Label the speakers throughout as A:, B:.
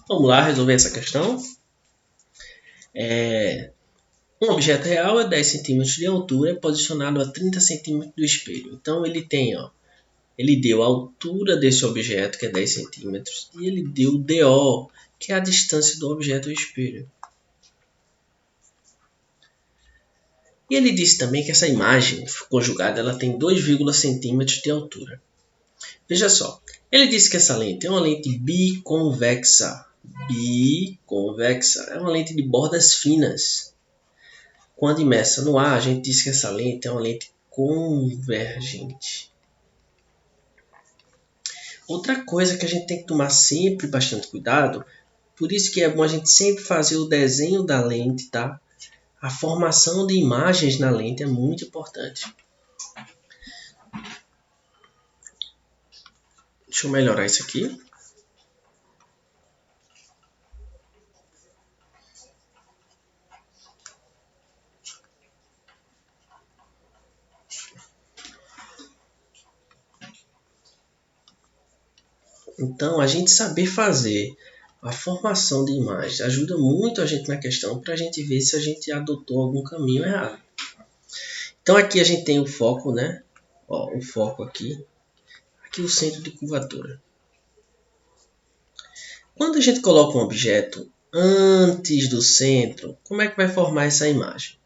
A: Vamos lá resolver essa questão. Um objeto real é 10 centímetros de altura, posicionado a 30 centímetros do espelho. Então ele tem, ele deu a altura desse objeto, que é 10 centímetros, e ele deu o DO, que é a distância do objeto ao espelho. E ele disse também que essa imagem conjugada ela tem 2,0 centímetros de altura. Veja só, ele disse que essa lente é uma lente biconvexa. Biconvexa é uma lente de bordas finas. Quando imersa no ar, a gente diz que essa lente é uma lente convergente. Outra coisa que a gente tem que tomar sempre bastante cuidado, por isso que é bom a gente sempre fazer o desenho da lente, tá? A formação de imagens na lente é muito importante. Deixa eu melhorar isso aqui. Então, a gente saber fazer a formação de imagens ajuda muito a gente na questão para a gente ver se a gente adotou algum caminho errado. Então, aqui a gente tem o foco, né? Ó, o foco aqui. Aqui o centro de curvatura. Quando a gente coloca um objeto antes do centro, como é que vai formar essa imagem?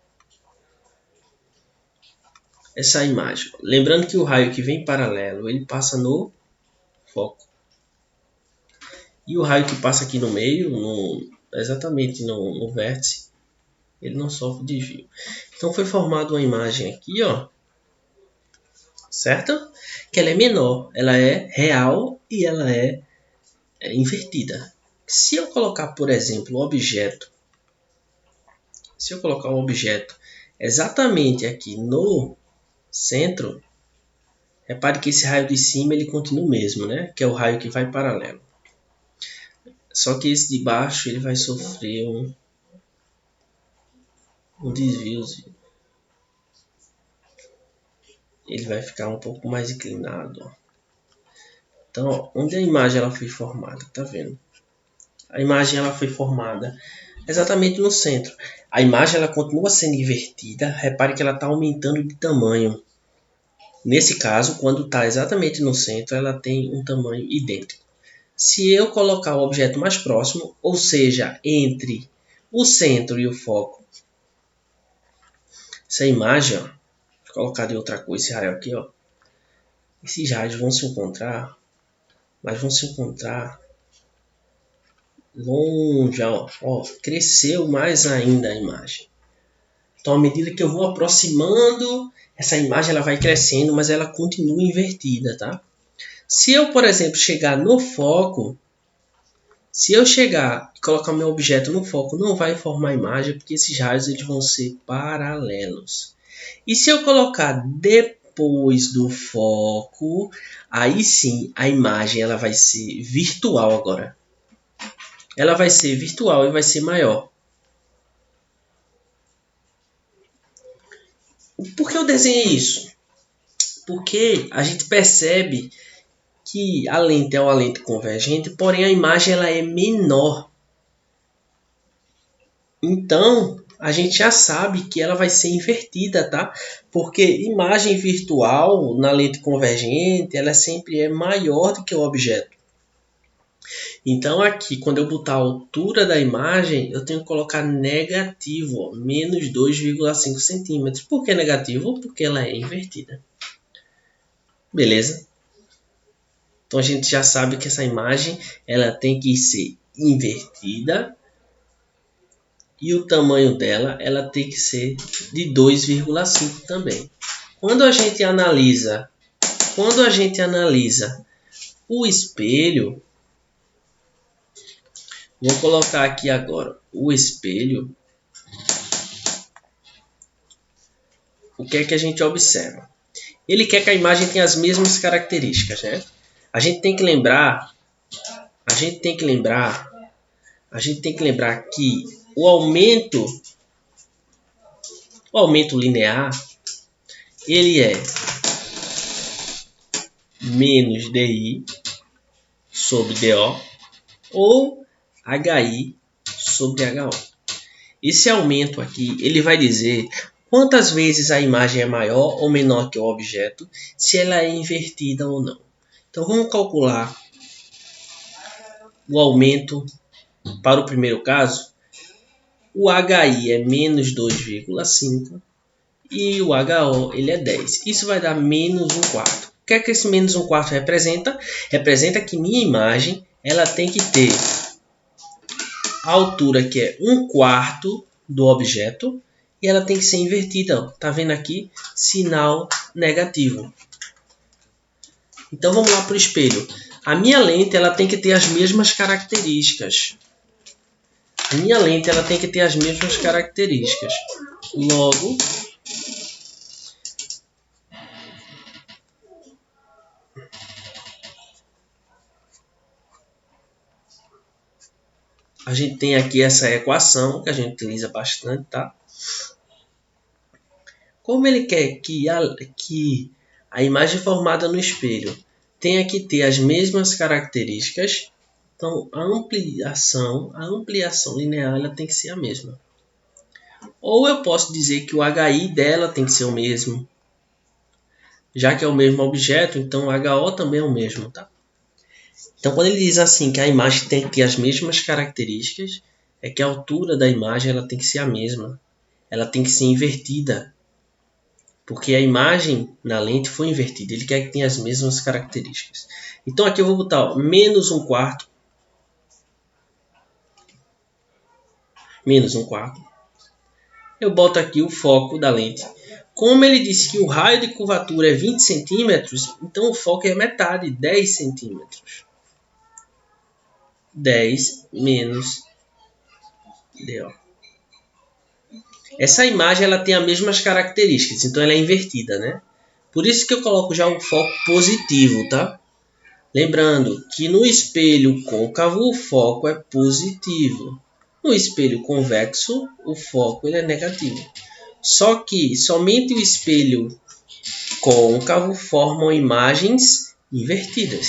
A: Essa imagem. Lembrando que o raio que vem paralelo, ele passa no foco. E o raio que passa aqui no meio, exatamente no vértice, ele não sofre desvio. Então foi formada uma imagem aqui, ó, certo? Que ela é menor, ela é real e ela é invertida. Se eu colocar, por exemplo, um objeto, exatamente aqui no centro, repare que esse raio de cima ele continua o mesmo, né? Que é o raio que vai paralelo. Só que esse de baixo ele vai sofrer um desviozinho. Ele vai ficar um pouco mais inclinado. Então, ó, onde a imagem ela foi formada, tá vendo? A imagem ela foi formada exatamente no centro. A imagem ela continua sendo invertida. Repare que ela está aumentando de tamanho. Nesse caso, quando está exatamente no centro, ela tem um tamanho idêntico. Se eu colocar o objeto mais próximo, ou seja, entre o centro e o foco, essa imagem, ó, vou colocar de outra cor esse raio aqui, ó, esses raios vão se encontrar, mas vão se encontrar longe, ó, cresceu mais ainda a imagem. Então, à medida que eu vou aproximando, essa imagem ela vai crescendo, mas ela continua invertida, tá? Se eu, por exemplo, chegar no foco, se eu chegar e colocar meu objeto no foco, não vai formar imagem, porque esses raios eles vão ser paralelos. E se eu colocar depois do foco, aí sim a imagem ela vai ser virtual agora. Ela vai ser virtual e vai ser maior. Por que eu desenhei isso? Porque a gente percebe que a lente é uma lente convergente, porém a imagem ela é menor. Então, a gente já sabe que ela vai ser invertida, tá? Porque imagem virtual na lente convergente, ela sempre é maior do que o objeto. Então, aqui, quando eu botar a altura da imagem, eu tenho que colocar negativo, ó, menos 2,5 centímetros. Por que negativo? Porque ela é invertida. Beleza? Então, a gente já sabe que essa imagem ela tem que ser invertida e o tamanho dela ela tem que ser de 2,5 também. Quando a gente analisa o espelho, vou colocar aqui agora o espelho. O que é que a gente observa? Ele quer que a imagem tenha as mesmas características, né? A gente tem que lembrar que o aumento linear ele é menos DI sobre DO ou HI sobre HO. Esse aumento aqui, ele vai dizer quantas vezes a imagem é maior ou menor que o objeto, se ela é invertida ou não. Então vamos calcular o aumento para o primeiro caso. O HI é menos 2,5 e o HO ele é 10. Isso vai dar menos 1/4. O que é que esse menos 1/4 representa? Representa que minha imagem ela tem que ter a altura que é 1/4 do objeto e ela tem que ser invertida. Tá vendo aqui? Sinal negativo. Então vamos lá para o espelho. A minha lente ela tem que ter as mesmas características. Logo, a gente tem aqui essa equação que a gente utiliza bastante, tá? Como ele quer que a imagem formada no espelho tenha que ter as mesmas características, então a ampliação linear ela tem que ser a mesma. Ou eu posso dizer que o HI dela tem que ser o mesmo. Já que é o mesmo objeto, então o HO também é o mesmo, tá? Então quando ele diz assim que a imagem tem que ter as mesmas características, é que a altura da imagem ela tem que ser a mesma. Ela tem que ser invertida. Porque a imagem na lente foi invertida. Ele quer que tenha as mesmas características. Então aqui eu vou botar menos 1/4. Menos 1/4. Eu boto aqui o foco da lente. Como ele disse que o raio de curvatura é 20 centímetros, então o foco é metade, 10 centímetros. 10 menos DO. Essa imagem ela tem as mesmas características, então ela é invertida, né? Por isso que eu coloco já o foco positivo, tá? Lembrando que no espelho côncavo o foco é positivo. No espelho convexo o foco ele é negativo. Só que somente o espelho côncavo formam imagens invertidas.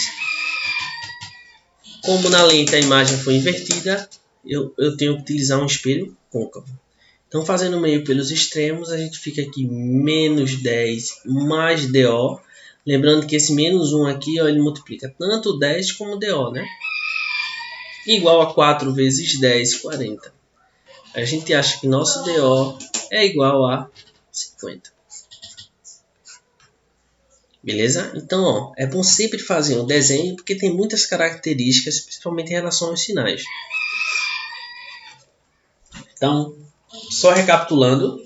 A: Como na lente a imagem foi invertida, eu tenho que utilizar um espelho côncavo. Então, fazendo meio pelos extremos, a gente fica aqui menos 10 mais DO. Lembrando que esse menos 1 aqui, ó, ele multiplica tanto 10 como DO, né? Igual a 4 vezes 10, 40. A gente acha que nosso DO é igual a 50. Beleza? Então, ó, é bom sempre fazer um desenho, porque tem muitas características, principalmente em relação aos sinais. Então, só recapitulando,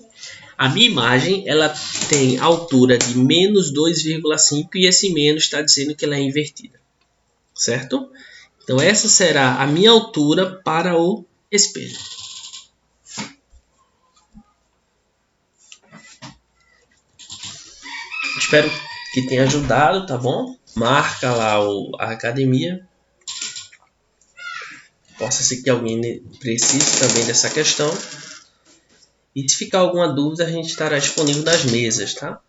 A: a minha imagem ela tem altura de menos 2,5 e esse menos está dizendo que ela é invertida, certo? Então essa será a minha altura para o espelho. Espero que tenha ajudado, tá bom? Marca lá a academia. Possa ser que alguém precise também dessa questão. E se ficar alguma dúvida, a gente estará disponível nas mesas, tá?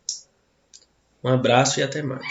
A: Um abraço e até mais.